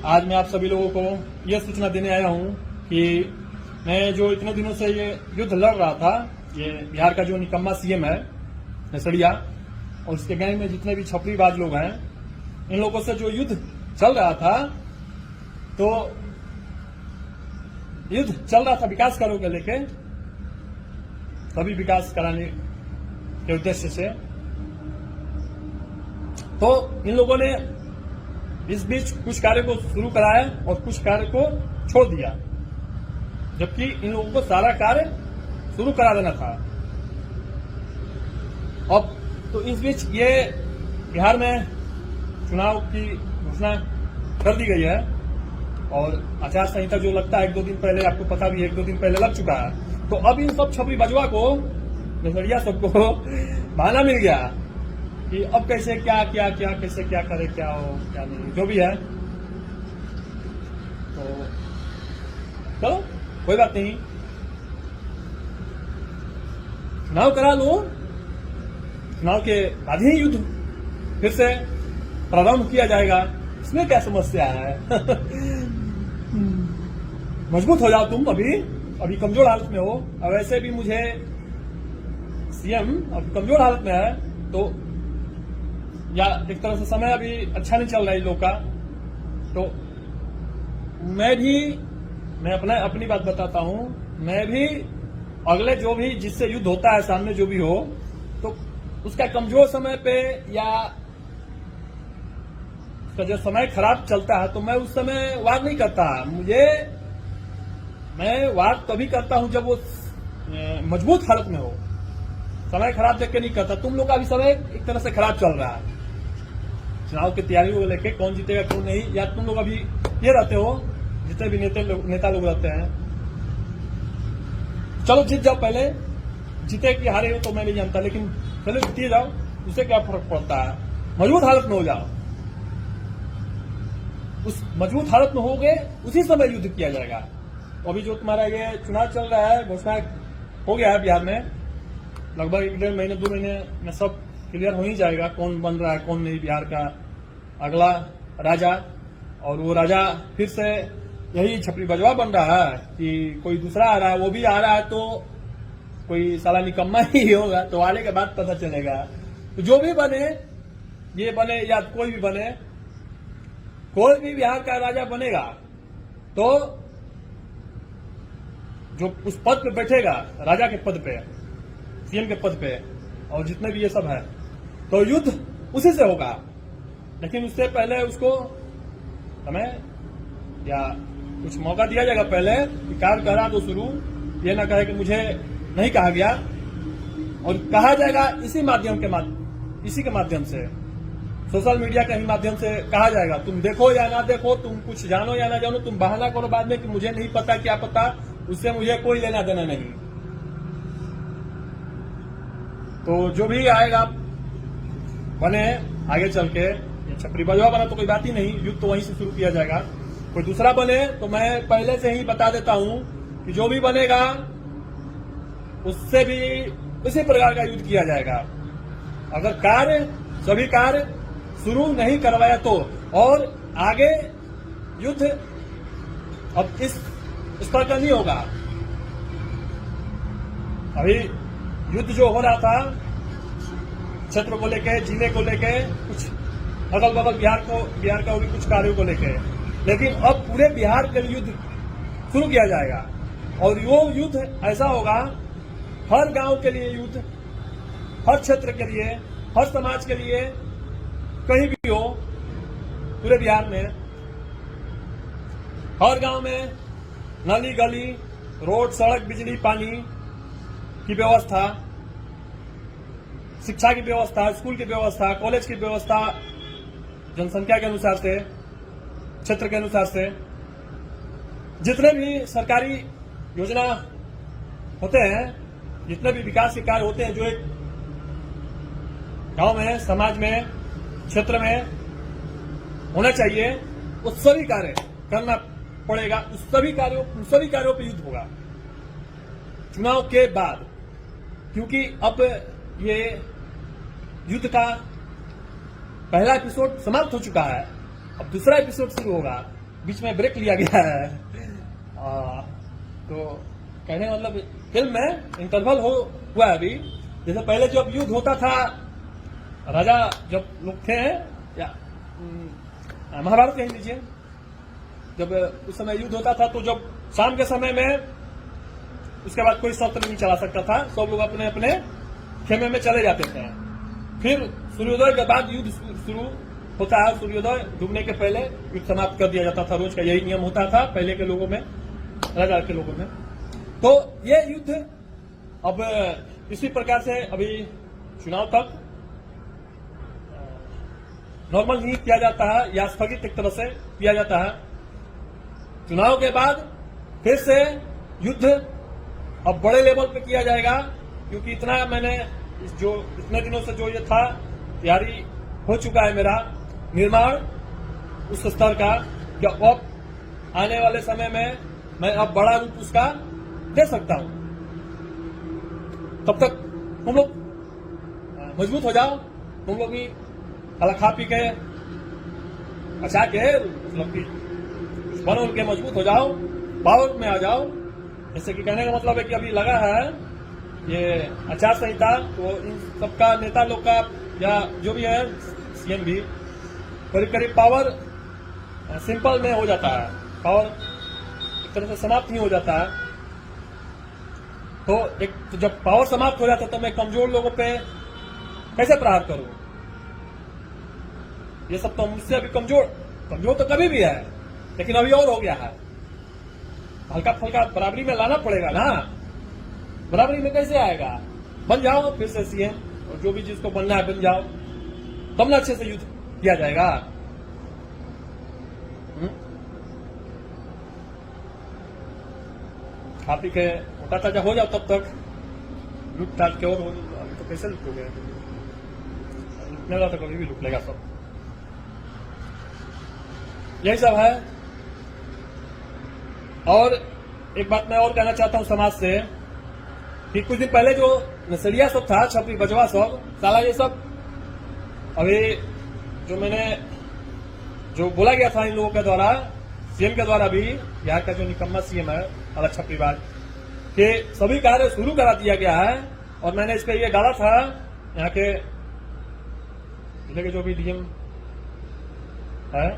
आज मैं आप सभी लोगों को यह सूचना देने आया हूं कि मैं जो इतने दिनों से ये युद्ध लड़ रहा था, ये बिहार का जो निकम्मा सीएम है नसड़िया और उसके गैंग में जितने भी छपरीबाज लोग हैं, इन लोगों से जो युद्ध चल रहा था, तो युद्ध चल रहा था विकास कार्यों को लेके, सभी विकास कराने के उद्देश्य से। तो इन लोगों ने इस बीच कुछ कार्य को शुरू कराया और कुछ कार्य को छोड़ दिया, जबकि इन लोगों को सारा कार्य शुरू करा देना था। अब तो इस बीच ये बिहार में चुनाव की घोषणा कर दी गई है और आचार संहिता जो लगता है 1-2 दिन पहले, आपको पता भी है 1-2 दिन पहले लग चुका है। तो अब इन सब छपरी बजवा को, नजरिया सबको बहाना मिल गया कि अब कैसे क्या कैसे क्या करे, क्या हो क्या नहीं, जो भी है। तो चलो कोई बात नहीं, चुनाव करा लो, चुनाव के बाद ही युद्ध फिर से प्रारंभ किया जाएगा, इसमें क्या समस्या है। मजबूत हो जाओ तुम, अभी कमजोर हालत में हो। और वैसे भी मुझे सीएम अभी कमजोर हालत में है, तो या एक तरह से समय अभी अच्छा नहीं चल रहा है इन लोग का। तो मैं अपनी बात बताता हूं, मैं भी अगले जो भी जिससे युद्ध होता है सामने जो भी हो, तो उसका कमजोर समय पे या उसका जो समय खराब चलता है, तो मैं उस समय वार नहीं करता। मैं वार तभी करता हूं जब वो मजबूत हालत में हो, समय खराब देख के नहीं करता। तुम लोग का भी समय एक तरह से खराब चल रहा है, चुनाव की तैयारियों को लेके, कौन जीतेगा कौन नहीं, या तुम लोग अभी ये रहते हो, जितने भी नेता लोग रहते हैं, चलो जीत जाओ पहले, जीते कि हारे हो तो मैं नहीं जानता, लेकिन पहले जीतिए जाओ, उससे क्या फर्क पड़ता है। मजबूत हालत में हो जाओ, उस मजबूत हालत में हो गए उसी समय युद्ध किया जाएगा। अभी जो तुम्हारा ये चुनाव चल रहा है, घोषणा हो गया है बिहार में, लगभग 1-1.5 महीने 2 महीने में सब क्लियर हो ही जाएगा कौन बन रहा है कौन नहीं बिहार का अगला राजा। और वो राजा फिर से यही छपरी बजवा बन रहा है कि कोई दूसरा आ रहा है, वो भी आ रहा है तो कोई साला निकम्मा ही होगा, तो आने के बाद पता चलेगा। तो जो भी बने, ये बने या कोई भी बने, कोई भी बिहार का राजा बनेगा तो जो उस पद पे बैठेगा, राजा के पद पे, सीएम के पद पे, और जितने भी ये सब है, तो युद्ध उसी से होगा। लेकिन उससे पहले उसको समय या कुछ मौका दिया जाएगा पहले कि कार्य करा तो शुरू, ये ना कहे कि मुझे नहीं कहा गया, और कहा जाएगा इसी के माध्यम से, सोशल मीडिया के ही माध्यम से कहा जाएगा। तुम देखो या ना देखो, तुम कुछ जानो या ना जानो, तुम बहाना करो बाद में कि मुझे नहीं पता, क्या पता, उससे मुझे कोई लेना देना नहीं। तो जो भी आएगा बने आगे चल के, छपरी बजवा बना तो कोई बात ही नहीं, युद्ध तो वहीं से शुरू किया जाएगा। कोई दूसरा बने तो मैं पहले से ही बता देता हूं कि जो भी बनेगा उससे भी उसी प्रकार का युद्ध किया जाएगा। अगर सभी कार्य शुरू नहीं करवाया तो, और आगे युद्ध अब इस स्तर का नहीं होगा। अभी युद्ध जो हो रहा था क्षेत्र को लेके, जिले को लेके, कुछ अगल बगल बिहार का भी कुछ कार्यों को लेके, लेकिन अब पूरे बिहार के लिए युद्ध शुरू किया जाएगा। और वो युद्ध ऐसा होगा, हर गांव के लिए युद्ध, हर क्षेत्र के लिए, हर समाज के लिए, कहीं भी हो पूरे बिहार में, हर गांव में नाली गली, रोड, सड़क, बिजली, पानी की व्यवस्था, शिक्षा की व्यवस्था, स्कूल की व्यवस्था, कॉलेज की व्यवस्था, जनसंख्या के अनुसार से, क्षेत्र के अनुसार से, जितने भी सरकारी योजना होते हैं, जितने भी विकास के कार्य होते हैं जो एक गांव में, समाज में, क्षेत्र में होना चाहिए, वो सभी कार्य करना पड़ेगा। उस सभी कार्यों पर युद्ध होगा चुनाव के बाद, क्योंकि अब ये युद्ध का पहला एपिसोड समाप्त हो चुका है, अब दूसरा एपिसोड शुरू होगा। बीच में ब्रेक लिया गया है। तो कहने का मतलब फिल्म में इंटरवल हुआ है अभी। जैसे पहले जब युद्ध होता था, राजा जब लोग थे, या महाभारत कह लीजिए, जब उस समय युद्ध होता था तो जब शाम के समय में उसके बाद कोई शस्त्र नहीं चला सकता था, सब लोग अपने अपने खेमे में चले जाते थे। फिर सूर्योदय के बाद युद्ध शुरू होता है। सूर्योदय डूबने के पहले युद्ध समाप्त कर दिया जाता था। रोज का यही नियम होता था पहले के लोगों में, राजा के लोगों में। तो ये युद्ध अब इसी प्रकार से अभी चुनाव तक नॉर्मल नहीं किया जाता है, या स्थगित एक तरह से किया जाता है। चुनाव के बाद फिर से युद्ध अब बड़े लेवल पे किया जाएगा, क्योंकि इतना मैंने जो इतने दिनों से जो ये था, तैयारी हो चुका है मेरा निर्माण उस स्तर का, कि अब आने वाले समय में मैं अब बड़ा रूप उसका दे सकता हूं। तब तक तुम लोग मजबूत हो जाओ, तुम लोग भी खाला खा पी के अच्छा के मतलब कि बनो उनके, मजबूत हो जाओ, पावर में आ जाओ। जैसे कि कहने का मतलब है कि अभी लगा है ये आचार संहिता, तो इन सबका नेता लोग का या जो भी है सीएम भी करीब करीब पावर सिंपल में हो जाता है, पावर एक तरह से समाप्त ही हो जाता है। तो जब पावर समाप्त हो जाता है तो मैं कमजोर लोगों पे कैसे प्रहार करूं? ये सब तो मुझसे अभी कमजोर तो कभी भी है, लेकिन अभी और हो गया है। हल्का फुल्का बराबरी में लाना पड़ेगा ना। बराबरी में कैसे आएगा? बन जाओ फिर से सीएम, और जो भी जिसको बनना है बन जाओ, तब ना अच्छे से युद्ध किया जाएगा। खा पी के मोटा ताजा हो जाओ, तब तक लूट टाट के और हो। अभी तो कैसे लूटोगे? लूटने वाला तो कभी भी लूट लेगा सब। यही सब है। और एक बात मैं और कहना चाहता हूं समाज से, कि कुछ दिन पहले जो नसलिया सब था, छपरी बजवा सब, साला ये सब अभी जो मैंने जो बोला गया था इन लोगों के द्वारा, सीएम के द्वारा भी, यहाँ का जो निकम्मा सीएम है अलग छपरीबाज, कि सभी कार्य शुरू करा दिया गया है। और मैंने इस पे ये डाला था यहाँ के जिले के जो भी डीएम है,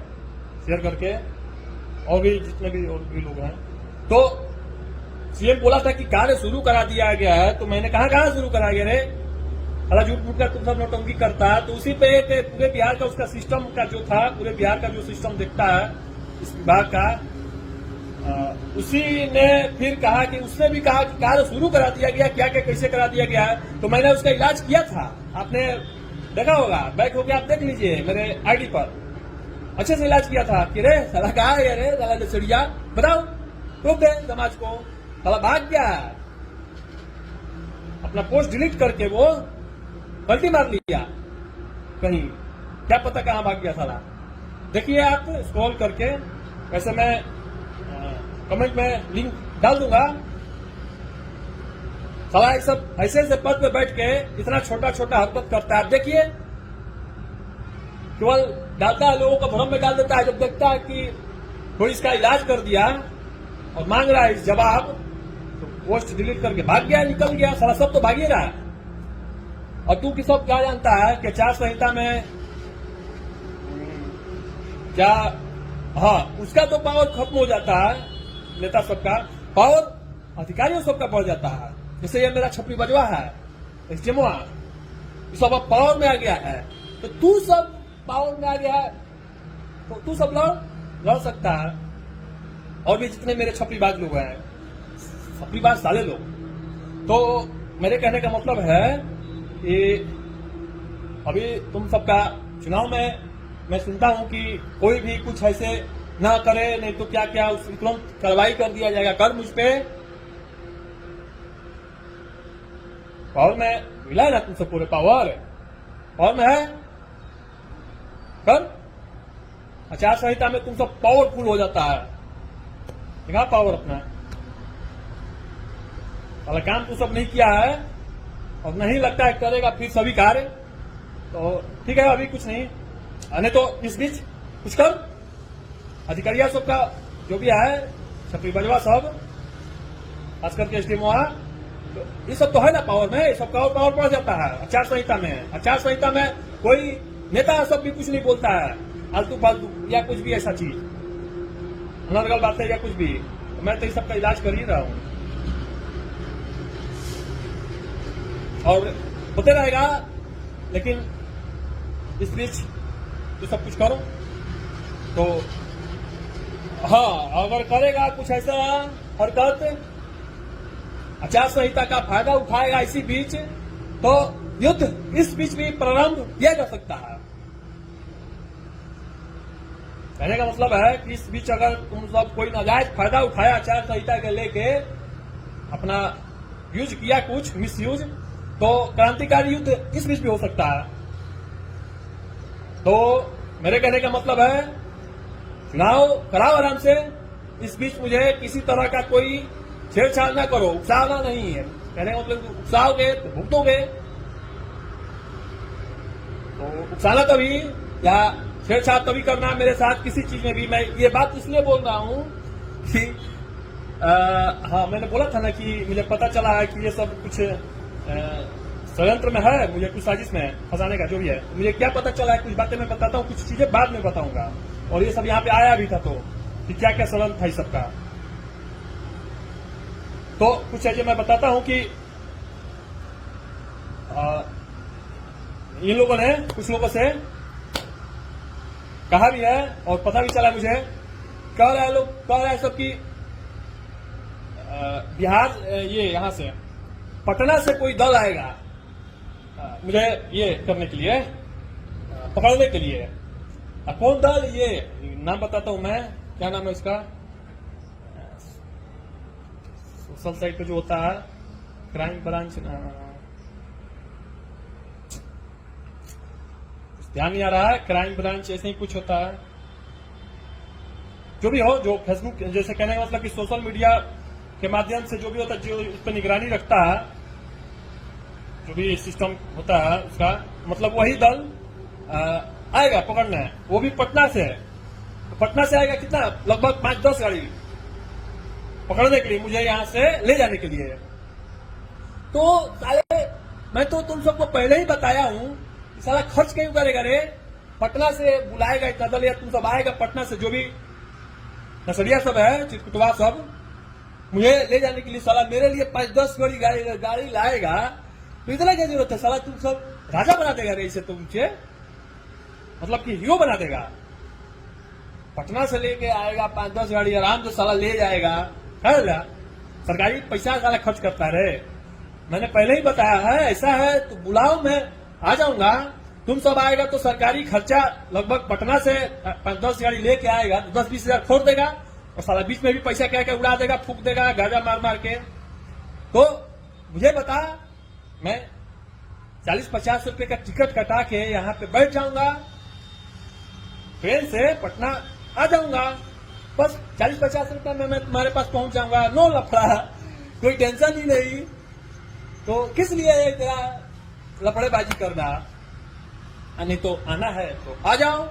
शेयर करके, और भी जितने भी और भी लोग हैं। तो सीएम बोला था कि कार्य शुरू करा दिया गया है, तो मैंने कहा शुरू करा गया रे? अला झूठ मूठ का तुम सब नौटंकी करता है। तो उसी पे एक पूरे बिहार का उसका सिस्टम का जो था, पूरे बिहार का जो सिस्टम देखता है इस विभाग का, उसी ने फिर कहा कि उसने भी कहा कि कार्य शुरू करा दिया गया, क्या क्या कैसे करा दिया गया है। तो मैंने उसका इलाज किया था, आपने देखा होगा, बैक होकर आप देख लीजिए मेरे आईडी पर, अच्छे से इलाज किया था। कि रे साला कहा है रे साला चिड़िया, बताओ रोक दे समाज को, साला भाग गया, अपना पोस्ट डिलीट करके वो गलती मार लिया कहीं, क्या पता कहां भाग गया साला। देखिए आप स्क्रॉल करके, वैसे मैं कमेंट में लिंक डाल दूंगा। साला ये सब ऐसे ऐसे पद पे बैठ के इतना छोटा छोटा हरकत करता है। देखिए केवल डालता है, लोगों को भ्रम में डाल देता है। जब देखता है कि कोई इसका इलाज कर दिया और मांग रहा है जवाब, तो पोस्ट डिलीट करके भाग गया, निकल गया। साला सब तो भागिएगा। और तू की सब क्या जानता है कि आचार संहिता में क्या, हाँ उसका तो पावर खत्म हो जाता है, नेता सबका पावर अधिकारियों सबका बढ़ जाता है। जैसे ये मेरा छपरी बजवा है, एसडीएमओ, ये सब अब पावर में आ गया है। तो तू सब पावर में आ गया है, तो तू सब लड़ सकता है। और भी जितने मेरे छपरीबाज लोग हैं, छपरीबाज साले लोग, तो मेरे कहने का मतलब है कि अभी तुम सबका चुनाव में मैं सुनता हूं कि कोई भी कुछ ऐसे ना करे, नहीं तो क्या क्या उसकी तुरंत कार्रवाई कर दिया जाएगा। कर मुझ पे पावर में मिला है ना तुमसे, पूरे पावर में है। कर आचार संहिता में तुम सब पावरफुल हो जाता है, देखा पावर अपना। वाला काम तू सब नहीं किया है और नहीं लगता है करेगा फिर सभी कार्य, तो ठीक है अभी कुछ नहीं। नहीं तो इस बीच कुछ कर, अधिकारिया सबका जो भी है छपरी बजवा सब खासकर के एसडीएम तो ये सब तो है ना पावर में, ये सब का और पावर पड़ जाता है आचार संहिता में। आचार संहिता में कोई नेता सब भी कुछ नहीं बोलता है आलतू फालतू या कुछ भी ऐसा चीज अनर्गल बातें या कुछ भी, तो मैं तो इस सबका इलाज कर ही रहा हूं और होते रहेगा। लेकिन इस बीच तो सब कुछ करो तो हाँ, अगर करेगा कुछ ऐसा हरकत आचार संहिता का फायदा उठाएगा इसी बीच, तो युद्ध इस बीच भी प्रारंभ किया जा सकता है। कहने का मतलब है कि इस बीच अगर तुम सब कोई नाजायज फायदा उठाया आचार संहिता के लेके अपना यूज किया कुछ मिस यूज, तो क्रांतिकारी युद्ध इस बीच भी हो सकता है। तो मेरे कहने का मतलब है चुनाव कराओ आराम से, इस बीच मुझे किसी तरह का कोई छेड़छाड़ ना करो, उकसाना नहीं है। कहने का मतलब उकसाओगे तो भुगतोगे, तो उकसाना तभी या छेड़छाड़ तभी करना मेरे साथ किसी चीज में भी। मैं ये बात इसलिए बोल रहा हूं कि हाँ, मैंने बोला था ना कि मुझे पता चला है कि ये सब कुछ षड्यंत्र में है, मुझे कुछ साजिश में फंसाने का जो भी है। मुझे क्या पता चला है, कुछ बातें मैं बताता हूँ, कुछ चीजें बाद में बताऊंगा। और ये सब यहाँ पे आया भी था तो कि क्या क्या षड्यंत्र था इस सबका, तो कुछ चीजें मैं बताता हूं कि इन लोगों ने कुछ लोगों से कहा भी है और पता भी चला मुझे, कह रहे हैं सब कि बिहार ये यहां से पटना से कोई दल आएगा मुझे ये करने के लिए, पकड़ने के लिए। कौन दल, ये नाम बताता हूं मैं, क्या नाम है उसका, सोशल साइट पे जो होता है क्राइम ब्रांच, ध्यान नहीं आ रहा है, क्राइम ब्रांच ऐसे ही कुछ होता है। जो भी हो, जो फेसबुक जैसे कहने का मतलब कि सोशल मीडिया के माध्यम से जो भी होता है, जो उस पर निगरानी रखता है, जो भी सिस्टम होता है उसका, मतलब वही दल आएगा पकड़ने, वो भी पटना से। तो पटना से आएगा कितना, लगभग 5-10 गाड़ी पकड़ने के लिए, मुझे यहां से ले जाने के लिए। तो साले मैं तो तुम सबको पहले ही बताया हूं, साला खर्च क्यों करेगा रे, पटना से बुलाएगा इतना दल, या तुम सब आएगा पटना से, जो भी नसरिया सब है, चिटकुटवा सब, मुझे ले जाने के लिए साला मेरे लिए 5-10 गाड़ी लाएगा, तो इतना क्या जरूरत है। साला तुम सब राजा बना देगा रे इसे, तुमसे मतलब कि हीरो बना देगा। पटना से लेके आएगा 5-10 गाड़ी आराम से साला ले जाएगा, है ना, सरकारी पैसा साला खर्च करता है। मैंने पहले ही बताया है, ऐसा है तो बुलाओ, मैं आ जाऊंगा, तुम सब आएगा तो सरकारी खर्चा लगभग पटना से 5-10 गाड़ी लेके आएगा तो 10-20 हजार छोड़ देगा, और साला बीच में भी पैसा क्या क्या उड़ा देगा, फूक देगा गाजा मार मार के। तो मुझे बता, मैं 40-50 रुपए का टिकट कटा के यहाँ पे बैठ जाऊंगा, ट्रेन से पटना आ जाऊंगा, बस 40-50 रुपए में मैं तुम्हारे पास पहुंच जाऊंगा, नो लफड़ा, कोई टेंशन ही नहीं। तो किस लिए तेरा लफड़ेबाजी करना, नहीं तो आना है तो आ जाओ,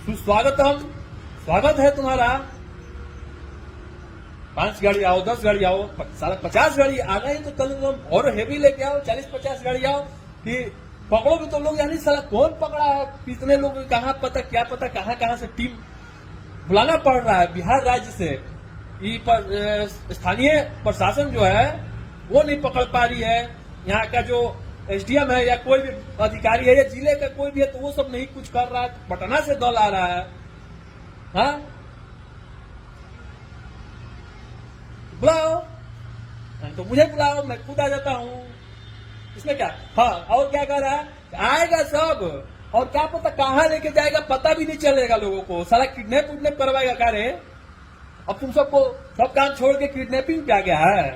सुस्वागतम, स्वागत है तुम्हारा। 5 गाड़ी आओ, 10 गाड़ी आओ, साला 50 गाड़ी आ गई तो कल और हेवी लेके आओ, 40-50 गाड़ी आओ, कि पकड़ोगे तो लोग, यानी साला कौन पकड़ा है, कितने लोग, कहाँ पता, क्या पता कहाँ से टीम बुलाना पड़ रहा है बिहार राज्य से। स्थानीय प्रशासन जो है वो नहीं पकड़ पा रही है, यहाँ का जो एसडीएम है या कोई भी अधिकारी है या जिले का कोई भी है, तो वो सब नहीं कुछ कर रहा है। पटना से दल आ रहा है, हाँ, बुलाओ, तो मुझे बुलाओ, मैं खुद आ जाता हूँ, इसमें क्या। हाँ, और क्या कर रहा है, आएगा सब, और क्या पता कहाँ लेके जाएगा, पता भी नहीं चलेगा लोगों को, साला किडनैप उडनैप करवाएगा क्या रे। अब तुम सबको सब काम छोड़ के किडनैपिंग पे आ गया है,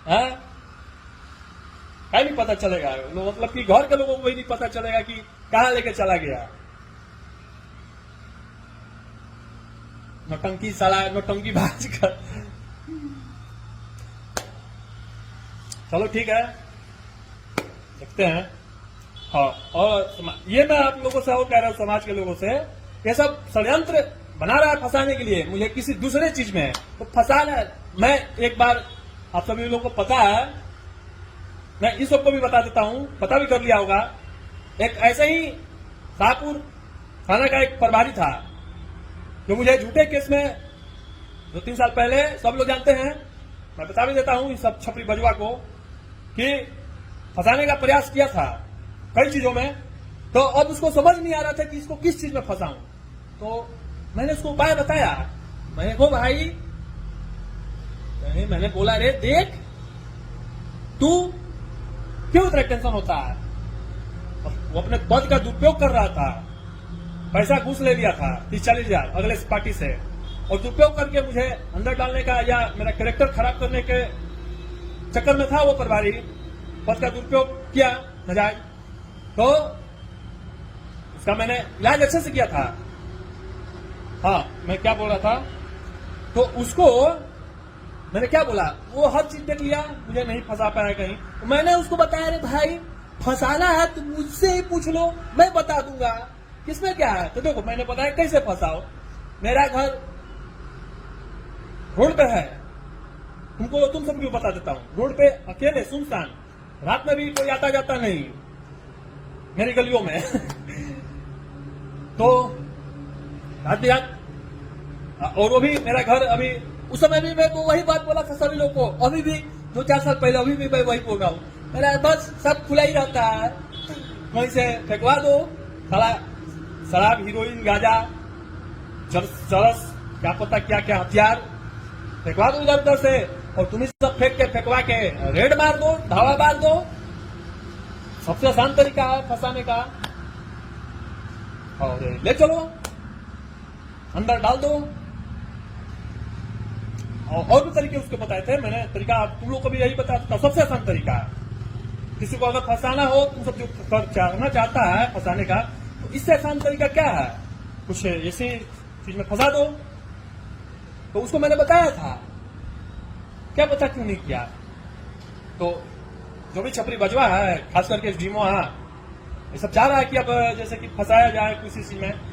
हाँ, क्या नहीं पता चलेगा, मतलब कि घर के लोगों को भी नहीं पता चलेगा कि कहाँ लेके चला गया। नौटंकी साला, नौटंकी बाज कर। चलो ठीक है, देखते हैं। हाँ, और ये मैं आप लोगों से और कह रहा हूं, समाज के लोगों से, ये सब षड्यंत्र बना रहा है फंसाने के लिए मुझे किसी दूसरे चीज में, तो फंसा रहा है। मैं एक बार आप सभी लोगों को पता है, मैं इस सबको भी बता देता हूं, पता भी कर लिया होगा। एक ऐसे ही शाहपुर थाना का एक प्रभारी था जो मुझे झूठे केस में 2-3 साल पहले, सब लोग जानते हैं, मैं बता भी देता हूं इस सब छपरी बजवा को, कि फंसाने का प्रयास किया था कई चीजों में। तो अब उसको समझ नहीं आ रहा था कि इसको किस चीज में फंसाऊं। तो मैंने उसको उपाय बताया। मैंने कहा भाई, मैंने बोला रे देख, तू क्यों इतना टेंशन होता है। वो अपने पद का दुरुपयोग कर रहा था, पैसा घूस ले लिया था 30-40 हजार अगले पार्टी से, और दुरुपयोग करके मुझे अंदर डालने का या मेरा कैरेक्टर खराब करने के चक्कर में था वो प्रभारी, पद का दुरुपयोग किया नाजायज। तो उसका मैंने इलाज अच्छे से किया था। हाँ, मैं क्या बोल रहा था, तो उसको मैंने क्या बोला, वो हर चीज देख लिया, मुझे नहीं फंसा पाया कहीं। तो मैंने उसको बताया, रे भाई फंसाना है तो मुझसे ही पूछ लो, मैं बता दूंगा किसमें क्या है। तो देखो मैंने बताया कैसे फंसाओ। मेरा घर रोड पे है, तुम सबको बता देता हूँ, रोड पे अकेले सुनसान, रात में भी कोई आता जाता नहीं मेरी गलियों में तो रात बिरात, और वो भी मेरा घर अभी, उस समय भी मैं तो वही बात बोला था सभी लोग को, अभी भी 2-4 साल पहले, अभी भी मैं वही बोल रहा हूँ। मेरा बस सब खुला ही रहता है, वहीं से फेंकवा दो साला शराब, हीरोइन, गांजा, चरस, क्या पता क्या क्या हथियार फेंकवा दो इधर उधर से, और तुम्हें सब फेंकवा के रेड मार दो, धावा मार दो। सबसे आसान तरीका है फंसाने का। और ले चलो अंदर डाल दो। और भी तरीके उसके बताए थे मैंने, तरीका तुम लोग को भी यही बताया था। सबसे आसान तरीका है, किसी को अगर फंसाना हो, तुम सब जो करना चाहता है फंसाने का, तो इससे आसान तरीका क्या है, कुछ ऐसी चीज में फंसा दो। तो उसको मैंने बताया था, क्या पता क्यों नहीं किया। तो जो भी छपरी बजवा है, खास करके डीमो है, ये सब चाह रहा है कि अब जैसे कि फंसाया जाए किसी चीज में।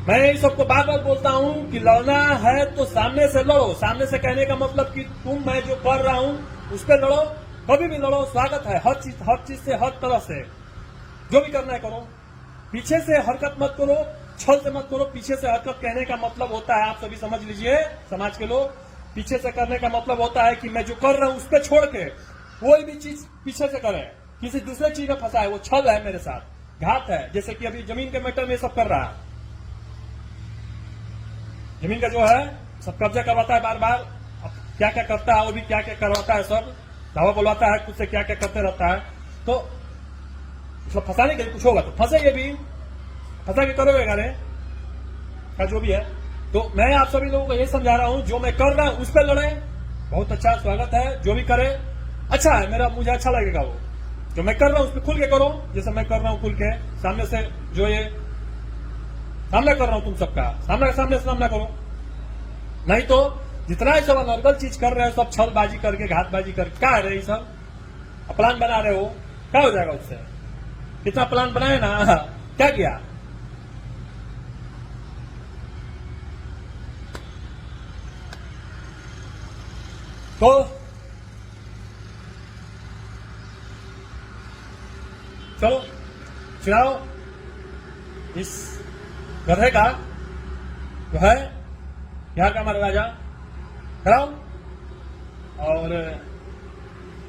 मैं इस सबको बार बार बोलता हूं कि लड़ना है तो सामने से लड़ो। सामने से कहने का मतलब कि मैं जो कर रहा हूं उस पर लड़ो, कभी भी लड़ो, स्वागत है। हर चीज से, हर तरह से जो भी करना है करो। पीछे से हरकत मत करो, छल से मत करो। पीछे से हरकत कहने का मतलब होता है, आप सभी समझ लीजिए, समाज के लोग, पीछे से करने का मतलब होता है कि मैं जो कर रहा हूं उस पर छोड़ के कोई भी चीज पीछे से करे, किसी दूसरे चीज में फंसा है, वो छल है, मेरे साथ घात है। जैसे कि अभी जमीन के मैटर में सब कर रहा है, जमीन का जो है सब कब्जा करवाता है बार बार। अब क्या क्या करता है, वो भी क्या क्या करवाता है, सब दावा बुलवाता है, खुद से क्या क्या करते रहता है। तो मतलब फंसाने के लिए कुछ होगा तो फंसे, ये भी फंसा के करोगे गाने का जो भी है। तो मैं आप सभी लोगों को ये समझा रहा हूं, जो मैं कर रहा हूं उस पर लड़े, बहुत अच्छा स्वागत है। जो भी करे अच्छा है, मुझे अच्छा लगेगा। वो जो मैं कर रहा हूं उस पर खुल के करो, जैसे मैं कर रहा हूं खुल के, सामने से जो ये सामना कर रहा हूं तुम सबका, सामने से सामना करो। नहीं तो जितना ही सब अनर्गल चीज कर रहे हो, सब छलबाजी करके, घातबाजी करके, क्या है रही सब प्लान बना रहे हो, क्या हो जाएगा उससे? कितना प्लान बनाए ना, क्या किया? तो चलो चुनाव इस गधे का जो है बिहार का हमारा राजा कराओ। और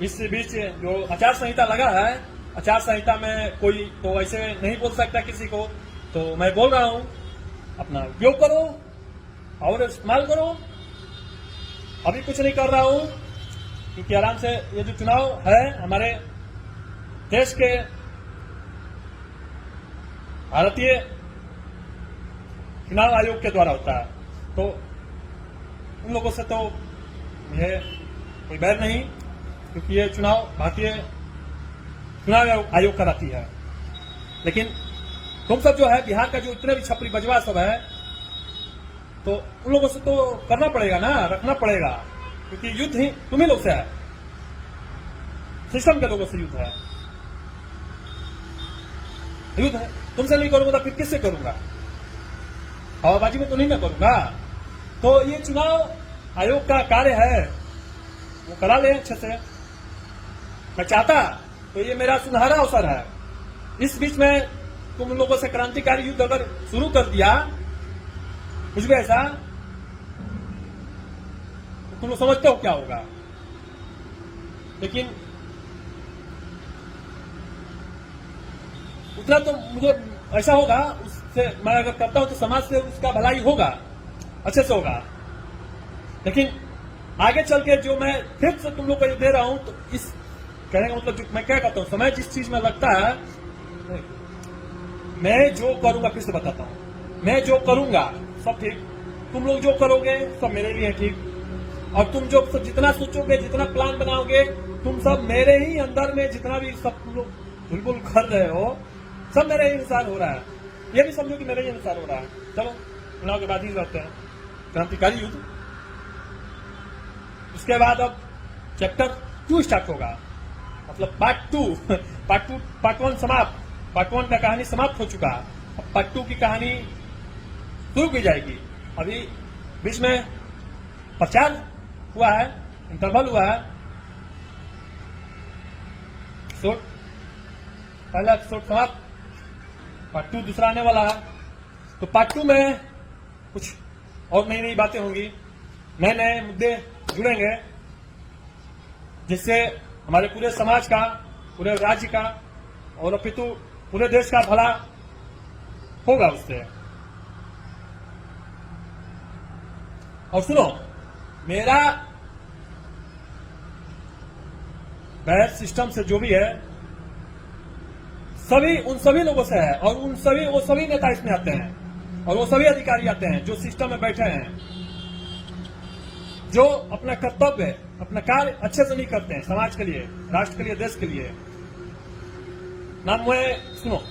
इस बीच जो आचार संहिता लगा है, आचार संहिता में कोई तो ऐसे नहीं बोल सकता किसी को, तो मैं बोल रहा हूं अपना उपयोग करो और इस्तेमाल करो। अभी कुछ नहीं कर रहा हूं क्योंकि आराम से ये जो चुनाव है हमारे देश के भारतीय चुनाव आयोग के द्वारा होता है, तो उन लोगों से तो मुझे कोई बैर नहीं, क्योंकि ये चुनाव भारतीय चुनाव आयोग कराती है। लेकिन तुम सब जो है बिहार का जो इतने भी छपरी बजवा सब है, तो उन लोगों से तो करना पड़ेगा ना, रखना पड़ेगा, क्योंकि युद्ध ही तुम्ही लोग से है, सिस्टम के लोगों से युद्ध है। तुमसे नहीं करूंगा तो फिर किससे करूंगा? हवाबाजी में तो नहीं मैं करूंगा। तो ये चुनाव आयोग का कार्य है, वो करा ले अच्छे से। मैं चाहता तो ये मेरा सुनहरा अवसर है। इस बीच में तुम लोगों से क्रांतिकारी युद्ध अगर शुरू कर दिया कुछ भी ऐसा, तो तुम लोग समझते हो क्या होगा। लेकिन उतना तो मुझे ऐसा होगा, उससे मैं अगर करता हूं तो समाज से उसका भलाई होगा, अच्छे से होगा। लेकिन आगे चल के जो मैं फिर से तुम लोग को दे रहा हूं, तो इस कहने का मतलब जो मैं क्या कहता हूं, समय जिस चीज में लगता है, मैं जो करूंगा, फिर से बताता हूं, मैं जो करूंगा सब ठीक, तुम लोग जो करोगे सब मेरे लिए ठीक। और तुम जो सब जितना सोचोगे, जितना प्लान बनाओगे, तुम सब मेरे ही अंदर में जितना भी सब तुम लोग बिल्कुल कर रहे हो, सब मेरे ही अनुसार हो रहा है। ये भी समझो कि मेरे ही अनुसार हो रहा है। चलो चुनाव के बाद ही करते हैं क्रांतिकारी युद्ध। उसके बाद अब चैप्टर 2 स्टार्ट होगा, मतलब पार्ट 2 पार्ट 1 समाप्त, पार्ट 1 का कहानी समाप्त हो चुका। अब पार्ट 2 की कहानी शुरू की जाएगी। अभी बीच में प्रचार हुआ है, इंटरवल हुआ है, पहला एपिसोड समाप्त, पार्ट 2 दूसरा आने वाला है। तो पार्ट 2 में कुछ और नई नई बातें होंगी, नए नए मुद्दे जुड़ेंगे, जिससे हमारे पूरे समाज का, पूरे राज्य का और अपितु पूरे देश का भला होगा उससे। और सुनो, मेरा बैच सिस्टम से जो भी है, सभी उन सभी लोगों से है, और वो सभी नेता इसमें आते हैं, और वो सभी अधिकारी आते हैं जो सिस्टम में बैठे हैं, जो अपना कर्तव्य, अपना कार्य अच्छे से नहीं करते हैं, समाज के लिए, राष्ट्र के लिए, देश के लिए। नाम में सुनो,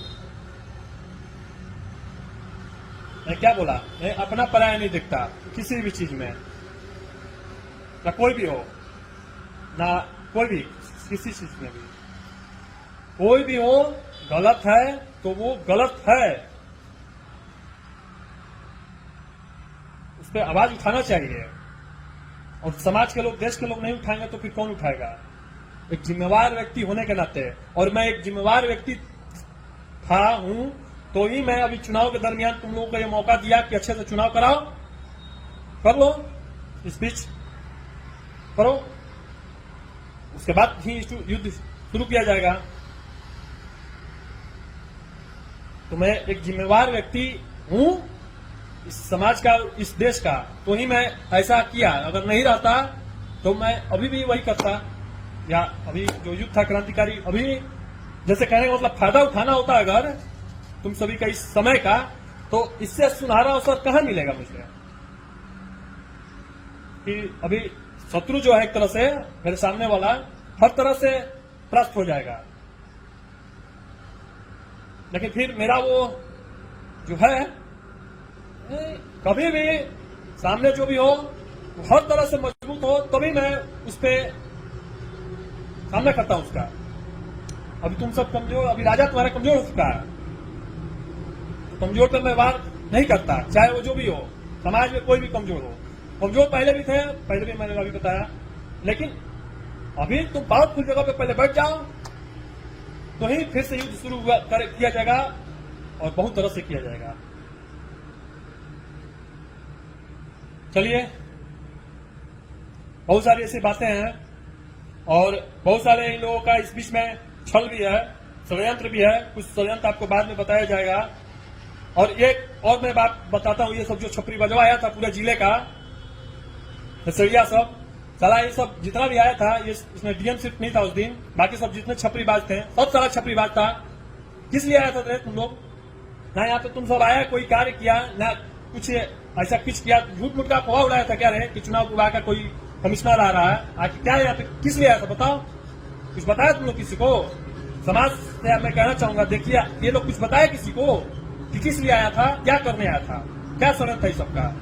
मैं क्या बोला, मैं अपना पराया नहीं दिखता किसी भी चीज में, ना कोई भी हो, ना कोई भी, किसी चीज में भी कोई भी हो, गलत है तो वो गलत है, उस पर आवाज उठाना चाहिए। और समाज के लोग, देश के लोग नहीं उठाएंगे तो फिर कौन उठाएगा। एक जिम्मेवार व्यक्ति होने के नाते, और मैं एक जिम्मेवार व्यक्ति था, हूं, तो ही मैं अभी चुनाव के दरमियान तुम लोगों को यह मौका दिया कि अच्छे से चुनाव कराओ, कर लो, स्पीच करो, उसके बाद ही युद्ध शुरू किया जाएगा। तो मैं एक जिम्मेवार व्यक्ति हूं इस समाज का, इस देश का, तो ही मैं ऐसा किया। अगर नहीं रहता तो मैं अभी भी वही करता, या अभी जो युद्ध था क्रांतिकारी, अभी जैसे कहने का मतलब फायदा उठाना होता अगर तुम सभी का इस समय का, तो इससे सुनहरा अवसर कहां मिलेगा मुझे कि अभी शत्रु जो है एक तरह से मेरे सामने वाला हर तरह से परास्त हो जाएगा। लेकिन फिर मेरा वो जो है, कभी भी सामने जो भी हो हर तरह से मजबूत हो, तभी मैं उस पर सामना करता हूं उसका। अभी तुम सब कमजोर, अभी राजा तुम्हारा कमजोर हो चुका है, तो कमजोर पर मैं वार नहीं करता, चाहे वो जो भी हो, समाज में कोई भी कमजोर हो। कमजोर पहले भी थे, पहले भी मैंने अभी बताया, लेकिन अभी तुम पावरफुल जगह पे पहले बैठ जाओ, तो ही फिर से युद्ध शुरू किया जाएगा, और बहुत तरह से किया जाएगा। चलिए, बहुत सारी ऐसी बातें हैं, और बहुत सारे इन लोगों का इस बीच में छल भी है, षड्यंत्र भी है। कुछ षड्यंत्र आपको बाद में बताया जाएगा। और एक और मैं बात बताता हूं, ये सब जो छपरी बजवा आया था पूरे जिले का, नसड़िया सब, साला ये सब जितना भी आया था, ये इसमें डीएम सिर्फ नहीं था उस दिन, बाकी सब जितने छपरीबाज थे सब सारा छपरीबाज था। किस लिए आया था तुम लोग? ना यहाँ पे तुम सब आया कोई कार्य किया, ना कुछ ऐसा कुछ किया, झूठ मूठ का अफवाह उड़ाया था क्या रहे कि चुनाव विभाग का कोई कमिश्नर आ रहा है, आखिर क्या यहाँ पे किस लिए आया था बताओ? कुछ बताया तुम लोग किसी को? समाज से मैं कहना चाहूंगा, देखिए ये लोग कुछ बताया किसी को कि किस लिए आया था, क्या करने आया था, क्या षड्यंत्र था इस सबका?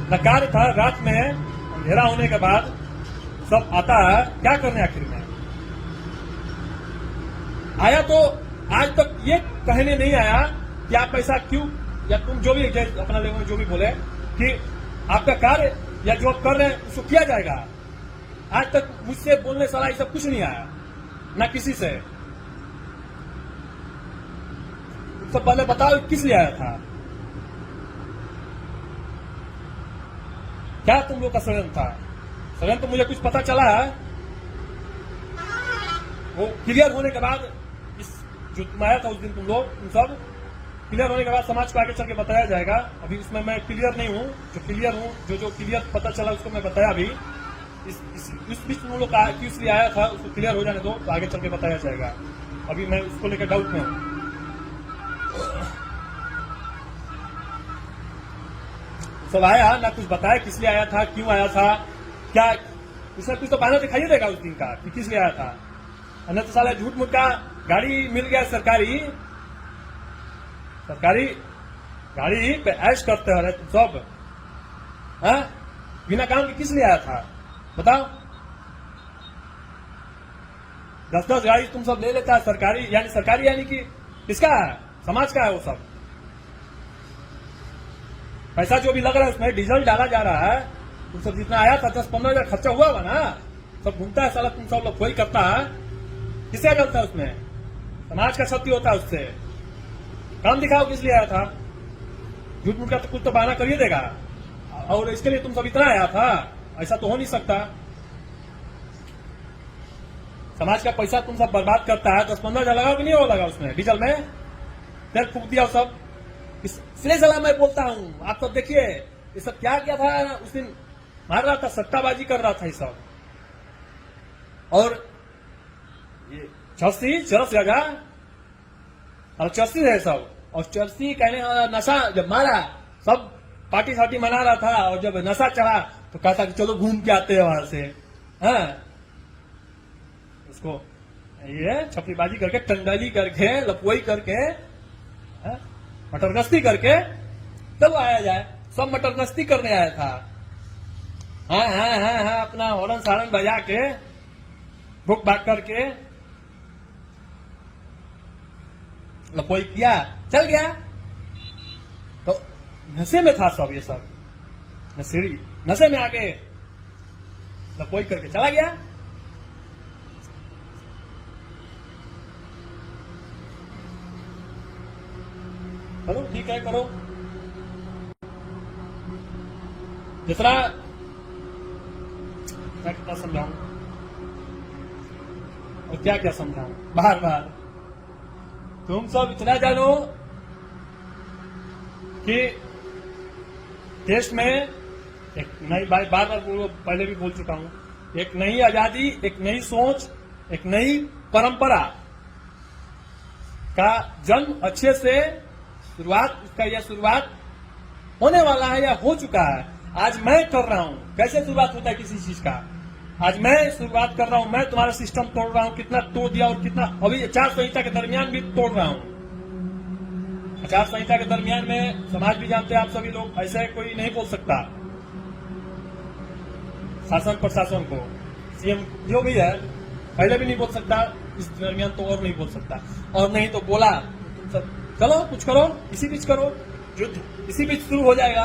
न कार्य था, रात में अंधेरा होने के बाद सब आता है, क्या करने आखिर में आया? तो आज तक ये कहने नहीं आया कि आप ऐसा क्यों या तुम जो भी अपना लेवल जो भी बोले कि आपका कार्य या जो आप कर रहे हैं उसको किया जाएगा। आज तक मुझसे बोलने साला ये सब कुछ नहीं आया, ना किसी से। सब पहले बताओ किस लिए आया था, क्या तुम लोग का षड्यंत्र था? षड्यंत्र मुझे कुछ पता चला है, वो क्लियर होने के बाद, इस जो तुम आया था उस दिन तुम सब क्लियर होने के बाद समाज को आगे चल के बताया जाएगा। अभी उसमें मैं क्लियर नहीं हूँ, जो क्लियर हूँ, जो क्लियर पता चला उसको मैं बताया। अभी इस बीच तुम लोग किस लिए आया था उसको क्लियर हो जाने दो, तो आगे चल के बताया जाएगा। अभी मैं उसको लेकर डाउट में हूँ। सब आया ना, कुछ बताया किस लिए आया था, क्यों आया था, क्या उसने कुछ तो बहाना दिखाई देगा उस दिन का कि किस लिए आया था। अन्य तो साला झूठ मूठ का गाड़ी मिल गया, सरकारी गाड़ी पे ऐश करते हो तुम सब, हाँ? बिना काम के किस लिए आया था बताओ? 10-10 गाड़ी तुम सब ले लेता है सरकारी, यानी कि किसका है? समाज का है वो सब। पैसा जो भी लग रहा है उसमें डीजल डाला जा रहा है। तुम सब जितना आया था 10-15 हजार खर्चा हुआ होगा ना, सब घूमता है साला, तुम सब लोग कोई करता है, किससे चलता है उसमें? समाज का क्षति होता है उससे। काम दिखाओ किस लिए आया था। झूठ मूठ का तो कुछ तो बहाना करिए देगा, और इसके लिए तुम सब इतना आया था, ऐसा तो हो नहीं सकता। समाज का पैसा तुम सब बर्बाद करता है। 10-15 हजार लगाओ कि नहीं हो लगा उसमें डीजल में, तेल फूक दिया सब। इसलिए सलाह मैं बोलता हूँ, आप सब देखिए ये सब क्या क्या था उस दिन, मार रहा था, सट्टाबाजी कर रहा था ये सब। और ये चरस जगह और चरसी है सब, और चरसी कहने वाला नशा जब मारा सब पार्टी सार्टी मना रहा था, और जब नशा चढ़ा तो कहता कि चलो घूम के आते हैं वहां से, हाँ? उसको ये छपरीबाजी करके, टंडली करके, लपुई करके, हाँ? मटरगश्ती करके तब आया जाए। सब मटरगश्ती करने आया था, हाँ हाँ हाँ हाँ, अपना हॉर्न सारन बजा के, भुक भाग करके लपोई किया, चल गया। तो नशे में था सब, ये सब नशे में आके लपोई करके चला गया। चलो ठीक है, करो जितना। मैं कितना समझाऊं और क्या क्या समझाऊं, बार बार। तुम सब इतना जानो कि देश में एक नई, बार बार पहले भी बोल चुका हूं, एक नई आजादी, एक नई सोच, एक नई परंपरा का जन्म अच्छे से शुरुआत होने वाला है या हो चुका है। आज मैं कर रहा हूं, कैसे शुरुआत होता है किसी चीज का, आज मैं शुरुआत कर रहा हूं। मैं तुम्हारा सिस्टम तोड़ रहा हूं, कितना तोड़ दिया, और कितना अभी आचार संहिता के दरमियान भी तोड़ रहा हूं। आचार संहिता के दरमियान में समाज भी जानते हैं, आप सभी लोग, ऐसे कोई नहीं बोल सकता। शासन प्रशासन को, सीएम जो भी है, पहले भी नहीं बोल सकता, इस दरमियान तो और नहीं बोल सकता। और नहीं तो बोला तुम सब चलो कुछ करो, इसी बीच करो, युद्ध इसी बीच शुरू हो जाएगा।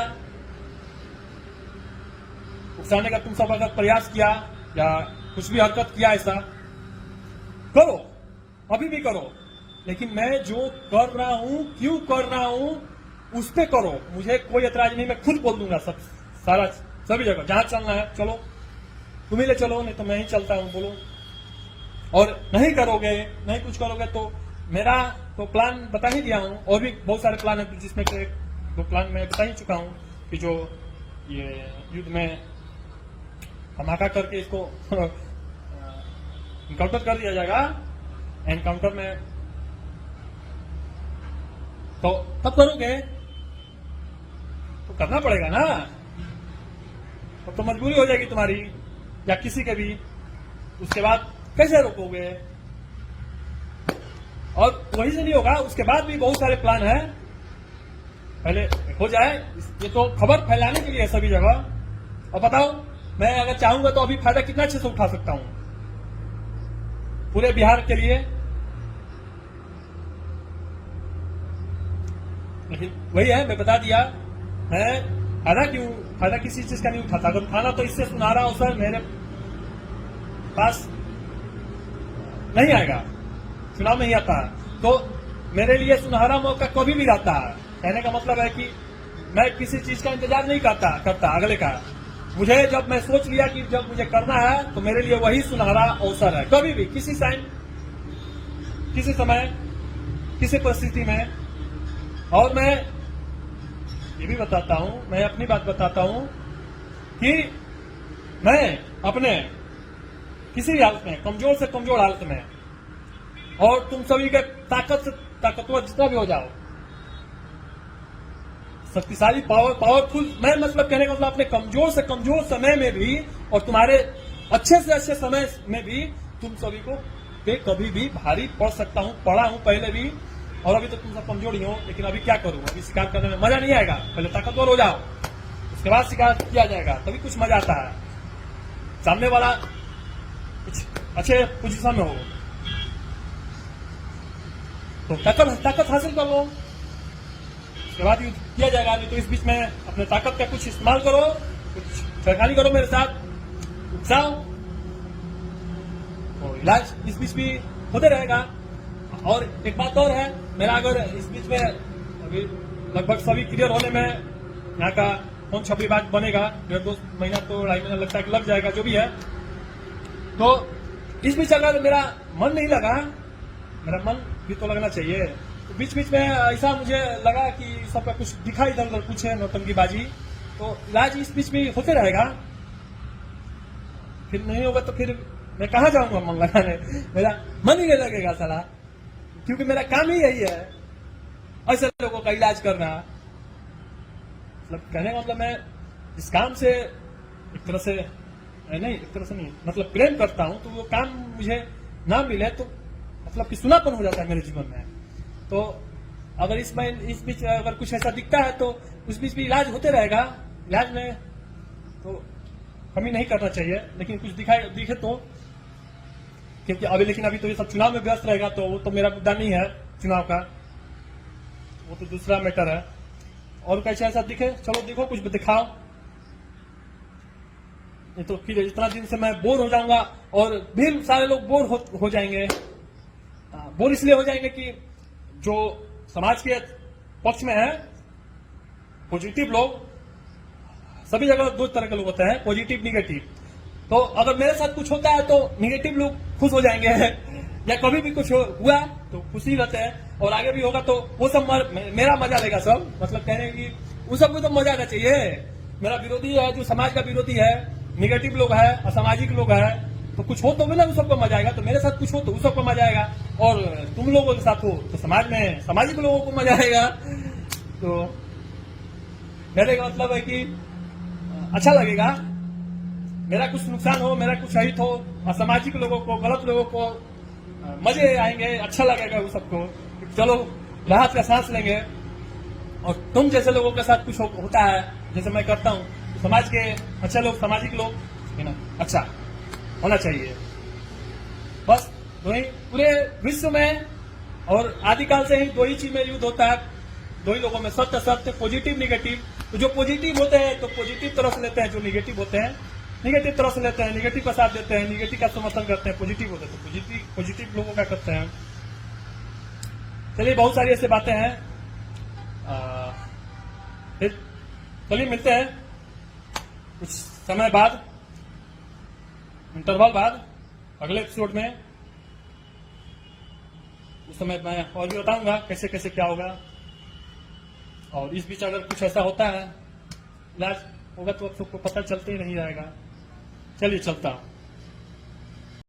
उकसाने का तुम सब अगर प्रयास किया या कुछ भी हरकत किया, ऐसा करो, अभी भी करो, लेकिन मैं जो कर रहा हूं, क्यों कर रहा हूं, उस पे करो। मुझे कोई एतराज नहीं, मैं खुद बोल दूंगा सब, सारा सभी जगह जहां चलना है चलो, तुम ही ले चलो, नहीं तो मैं ही चलता हूं, बोलो। और नहीं करोगे, नहीं कुछ करोगे तो मेरा तो प्लान बता ही दिया हूं, और भी बहुत सारे प्लान है, जिसमें से 2 प्लान मैं बता ही चुका हूं कि जो ये युद्ध में धमाका करके इसको इनकाउंटर कर दिया जाएगा। एनकाउंटर में तो तब करोगे तो करना पड़ेगा ना, तो मजबूरी हो जाएगी तुम्हारी या किसी के भी। उसके बाद कैसे रोकोगे? और वही से नहीं होगा, उसके बाद भी बहुत सारे प्लान है, पहले हो जाए। ये तो खबर फैलाने के लिए है सभी जगह। और बताओ, मैं अगर चाहूंगा तो अभी फायदा कितना अच्छे से उठा सकता हूं पूरे बिहार के लिए। लेकिन वही है, मैं बता दिया, मैं फायदा किसी चीज का नहीं उठाता। अगर उठाना तो इससे सुनहरा अवसर मेरे पास नहीं आएगा, चुनाव नहीं आता है, तो मेरे लिए सुनहरा मौका कभी भी रहता है। कहने का मतलब है कि मैं किसी चीज का इंतजार नहीं करता अगले का। मुझे जब मैं सोच लिया कि जब मुझे करना है तो मेरे लिए वही सुनहरा अवसर है, कभी भी, किसी टाइम, किसी समय, किसी परिस्थिति में। और मैं ये भी बताता हूं, मैं अपनी बात बताता हूं कि मैं अपने किसी भी हालत में, कमजोर से कमजोर हालत में, और तुम सभी के ताकत से ताकतवर जितना भी हो जाओ, शक्तिशाली पावरफुल, मैं मतलब कहने का मतलब अपने कमजोर से कमजोर समय में भी और तुम्हारे अच्छे से अच्छे समय में भी तुम सभी को पे कभी भी भारी पड़ सकता हूं, पड़ा हूं पहले भी, और अभी तो तुम सब कमजोर ही हो। लेकिन अभी क्या करूं, अभी शिकार करने में मजा नहीं आएगा। पहले ताकतवर हो जाओ, उसके बाद शिकार किया जाएगा, तभी कुछ मजा आता है। सामने वाला कुछ अच्छे पोजीशन में हो तो ताकत हासिल कर लो, उसके बाद युद्ध किया जाएगा। नहीं तो इस बीच में अपने ताकत का कुछ इस्तेमाल करो, कुछ छेड़खानी करो मेरे साथ, उपसाओ, और इलाज इस बीच भी होते रहेगा। और एक बात और है, मेरा अगर इस बीच में अभी लगभग सभी क्लियर होने में यहाँ का कौन छपरी बात बनेगा, 1.5 महीना तो 2.5 महीना लगता है कि लग जाएगा, जो भी है। तो इस बीच अगर मेरा मन नहीं लगा, मेरा मन भी तो लगना चाहिए, तो बीच बीच में ऐसा मुझे लगा कि सबका कुछ दिखा, इधर उधर कुछ है नौटंकीबाजी, तो इलाज इस बीच में होते रहेगा। फिर नहीं होगा तो फिर मैं कहाँ जाऊंगा मन लगाने, मेरा मन ही नहीं लगेगा साला, क्योंकि मेरा काम ही यही है, ऐसे लोगों का इलाज करना। मतलब कहने का मतलब मैं इस काम से एक तरह से नहीं, मतलब प्रेम करता हूं, तो वो काम मुझे ना मिले तो मतलब कि सुनापन हो जाता है मेरे जीवन में। तो अगर इस बीच अगर कुछ ऐसा दिखता है तो उस बीच भी इलाज होते रहेगा। इलाज में तो कमी नहीं करना चाहिए, लेकिन कुछ दिखे तो, क्योंकि अभी तो ये सब चुनाव में व्यस्त रहेगा, तो वो तो मेरा मुद्दा नहीं है चुनाव का, वो तो दूसरा मैटर है। और कैसे ऐसा दिखे, चलो देखो, कुछ दिखाओ, नहीं तो फिर इतना दिन से मैं बोर हो जाऊंगा, और भी सारे लोग बोर हो जाएंगे। बोर इसलिए हो जाएंगे कि जो समाज के पक्ष में है, पॉजिटिव लोग, सभी जगह 2 तरह के लोग होते हैं, पॉजिटिव, निगेटिव। तो अगर मेरे साथ कुछ होता है तो निगेटिव लोग खुश हो जाएंगे, या कभी भी कुछ हुआ तो खुशी रहते हैं, और आगे भी होगा तो वो सब मेरा मजा लेगा सब। मतलब कहने की उन सबको तो मजा आना चाहिए। मेरा विरोधी है, जो समाज का विरोधी है, निगेटिव लोग है, असामाजिक लोग है, तो कुछ हो तो भी ना उस सबको मजा आएगा, तो मेरे साथ कुछ हो तो उस सबको मजा आएगा, और तुम लोगों के साथ हो तो समाज में सामाजिक लोगों को मजा आएगा। तो कहने का मतलब है कि अच्छा लगेगा, मेरा कुछ नुकसान हो, मेरा कुछ हित हो, असामाजिक लोगों को, गलत लोगों को मजे आएंगे, अच्छा लगेगा वो सबको, चलो राहत का सांस लेंगे। और तुम जैसे लोगों के साथ कुछ होता है, जैसे मैं करता हूँ, तो समाज के अच्छे लोग, सामाजिक लोग है ना, अच्छा होना चाहिए। बस पूरे विश्व में और आदिकाल से ही 2 ही चीज में युद्ध होता है, 2 ही लोगों में, सत्य, पॉजिटिव, निगेटिव। तो जो पॉजिटिव होते हैं तो पॉजिटिव तरह से लेते हैं, जो निगेटिव होते हैं निगेटिव तरह से लेते हैं, निगेटिव का साथ देते हैं, निगेटिव का समर्थन करते हैं। पॉजिटिव होते हैं तो पॉजिटिव लोगों का करते हैं। चलिए, बहुत सारी ऐसी बातें हैं, फिर चलिए मिलते हैं कुछ समय बाद, इंटरवल बाद, अगले एपिसोड में। उस समय मैं और भी बताऊंगा कैसे कैसे क्या होगा, और इस बीच अगर कुछ ऐसा होता है, इलाज होगा तो अब सबको पता चलते ही नहीं रहेगा। चलिए, चलता हूं।